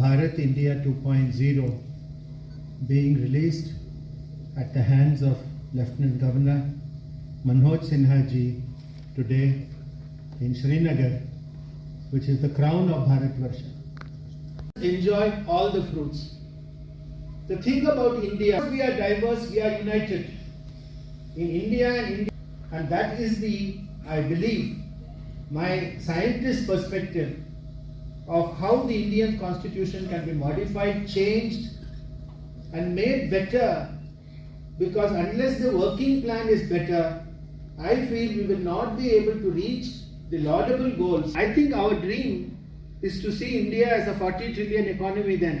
Bharat India 2.0 being released at the hands of Lieutenant Governor Manoj Sinha ji today in Srinagar, which is the crown of Bharatvarsha. Enjoyed all the fruits. The thing about India, we are diverse, we are united in India, and that is I believe, my scientist perspective of how the Indian Constitution can be modified, changed and made better, because unless the working plan is better, I feel we will not be able to reach the laudable goals. I think our dream is to see India as a 40 trillion economy then.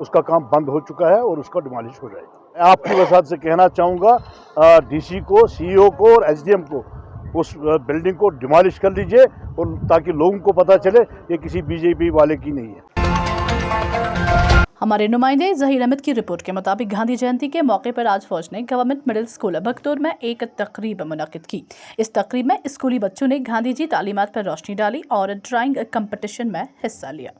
اس کا کام بند ہو چکا ہے اور اس کا demolish ہو جائے گا. میں آپ کی وسعت سے کہنا چاہوں گا ڈی سی کو, سی ای او کو اور ایس ڈی ایم کو اس بلڈنگ کو ڈیمالش کر لیجئے, اور تاکہ لوگوں کو پتہ چلے یہ کسی بی جے پی والے کی نہیں ہے. ہمارے نمائندے ظہیر احمد کی رپورٹ کے مطابق گاندھی جینتی کے موقع پر آج فوج نے گورنمنٹ مڈل اسکول بختور میں ایک تقریب منعقد کی. اس تقریب میں اسکولی بچوں نے گاندھی جی تعلیمات پر روشنی ڈالی اور ڈرائنگ کمپٹیشن میں حصہ لیا.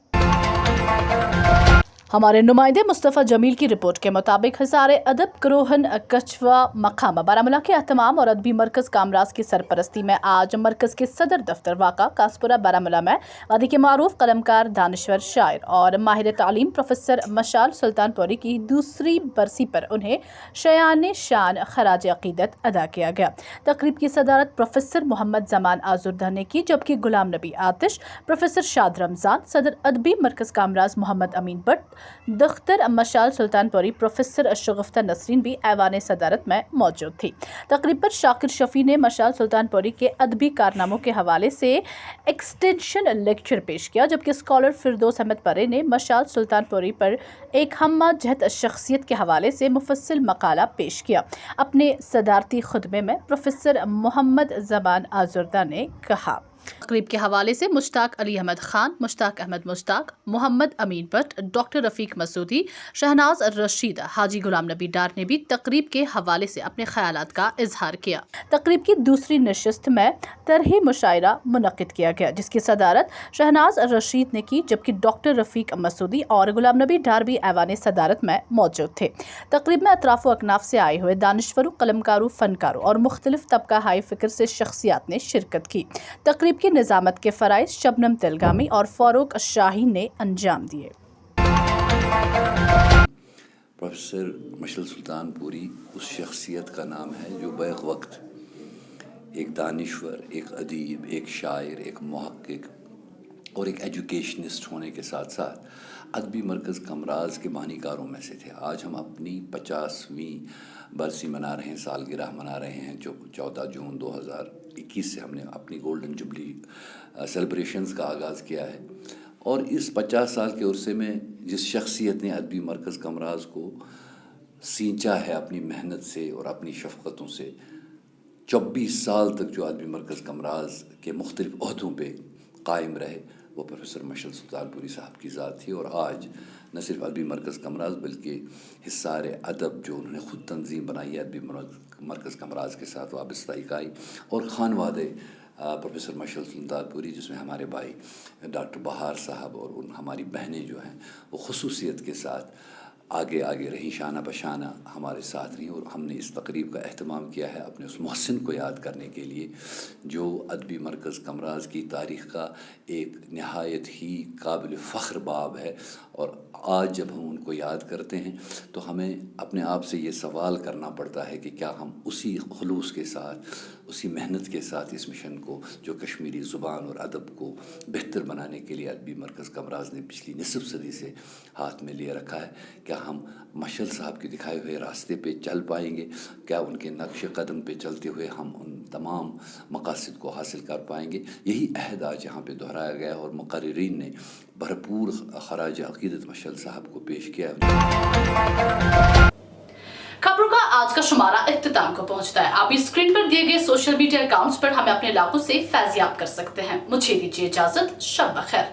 ہمارے نمائندے مصطفیٰ جمیل کی رپورٹ کے مطابق ہزار ادب کروہن کچھوا مقام بارہمولہ کے اہتمام اور ادبی مرکز کامراز کی سرپرستی میں آج مرکز کے صدر دفتر واقع کاسپورہ بارہمولہ میں وادی کے معروف قلمکار, دانشور, شاعر اور ماہر تعلیم پروفیسر مشال سلطان پوری کی دوسری برسی پر انہیں شایان شان خراج عقیدت ادا کیا گیا. تقریب کی صدارت پروفیسر محمد زمان آزردہ نے کی, جبکہ غلام نبی آتش, پروفیسر شاد رمضان, صدر ادبی مرکز کامراز محمد امین بٹ, دختر مشال سلطان پوری, پروفیسر شگفتہ نسرین بھی ایوان صدارت میں موجود تھی. تقریب پر شاکر شفیع نے مشال سلطان پوری کے ادبی کارناموں کے حوالے سے ایکسٹینشن لیکچر پیش کیا, جبکہ اسکالر فردوس احمد پرے نے مشال سلطان پوری پر ایک ہمہ جہت شخصیت کے حوالے سے مفصل مقالہ پیش کیا. اپنے صدارتی خطبے میں پروفیسر محمد زمان آزردہ نے کہا. تقریب کے حوالے سے مشتاق علی احمد خان, مشتاق احمد مشتاق, محمد امین بٹ, ڈاکٹر رفیق مسعودی, شہناز رشید, حاجی غلام نبی ڈار نے بھی تقریب کے حوالے سے اپنے خیالات کا اظہار کیا. تقریب کی دوسری نشست میں طرحی مشاعرہ منعقد کیا گیا, جس کی صدارت شہناز رشید نے کی, جبکہ ڈاکٹر رفیق مسعودی اور غلام نبی ڈار بھی ایوان صدارت میں موجود تھے. تقریب میں اطراف و اکناف سے آئے ہوئے دانشوروں, قلمکاروں, فنکاروں اور مختلف طبقہ ہائی فکر سے شخصیات نے شرکت کی. تقریب کی نظامت کے فرائض شبنم تلگامی اور فاروق شاہین نے انجام دیے. پروفیسر مشل سلطان پوری اس شخصیت کا نام ہے جو بیک وقت ایک دانشور, ایک ادیب, ایک شاعر, ایک محقق اور ایک ایجوکیشنسٹ ہونے کے ساتھ ساتھ ادبی مرکز کامراز کے بانی کاروں میں سے تھے. آج ہم اپنی 50ویں برسی منا رہے ہیں, سالگرہ منا رہے ہیں. جو 14 جون 2021 سے ہم نے اپنی گولڈن جبلی سیلیبریشنز کا آغاز کیا ہے, اور اس 50 سال کے عرصے میں جس شخصیت نے ادبی مرکز کامراز کو سینچا ہے اپنی محنت سے اور اپنی شفقتوں سے, 24 سال تک جو ادبی مرکز کامراز کے مختلف عہدوں پہ قائم رہے, وہ پروفیسر مشل سلطان پوری صاحب کی ذات تھی. اور آج نہ صرف ادبی مرکز کامراز بلکہ حصار ادب جو انہوں نے خود تنظیم بنائی ہے ادبی مرکز کامراز کے ساتھ وابستہ اکائی, اور خانوادے پروفیسر مشل سلطان پوری جس میں ہمارے بھائی ڈاکٹر بہار صاحب اور ان ہماری بہنیں جو ہیں وہ خصوصیت کے ساتھ آگے رہی, شانہ بشانہ ہمارے ساتھ رہی. اور ہم نے اس تقریب کا اہتمام کیا ہے اپنے اس محسن کو یاد کرنے کے لیے جو ادبی مرکز کامراز کی تاریخ کا ایک نہایت ہی قابل فخر باب ہے. اور آج جب ہم ان کو یاد کرتے ہیں تو ہمیں اپنے آپ سے یہ سوال کرنا پڑتا ہے کہ کیا ہم اسی خلوص کے ساتھ, اسی محنت کے ساتھ اس مشن کو جو کشمیری زبان اور ادب کو بہتر بنانے کے لیے ادبی مرکز کامراز نے پچھلی نصف صدی سے ہاتھ میں لیے رکھا ہے, کیا ہم مشل صاحب کے دکھائے ہوئے راستے پہ چل پائیں گے؟ کیا ان کے نقش قدم پہ چلتے ہوئے ہم ان تمام مقاصد کو حاصل کر پائیں گے؟ یہی عہد آج یہاں پہ دہرایا گیا اور مقررین نے بھرپور خراج عقیدت مشل صاحب کو پیش کیا. خبروں کا آج کا شمارہ اختتام کو پہنچتا ہے. آپ اسکرین پر دیے گئے سوشل میڈیا اکاؤنٹس پر ہمیں اپنے علاقوں سے فیضیاب کر سکتے ہیں. مجھے دیجیے اجازت, شب بخیر.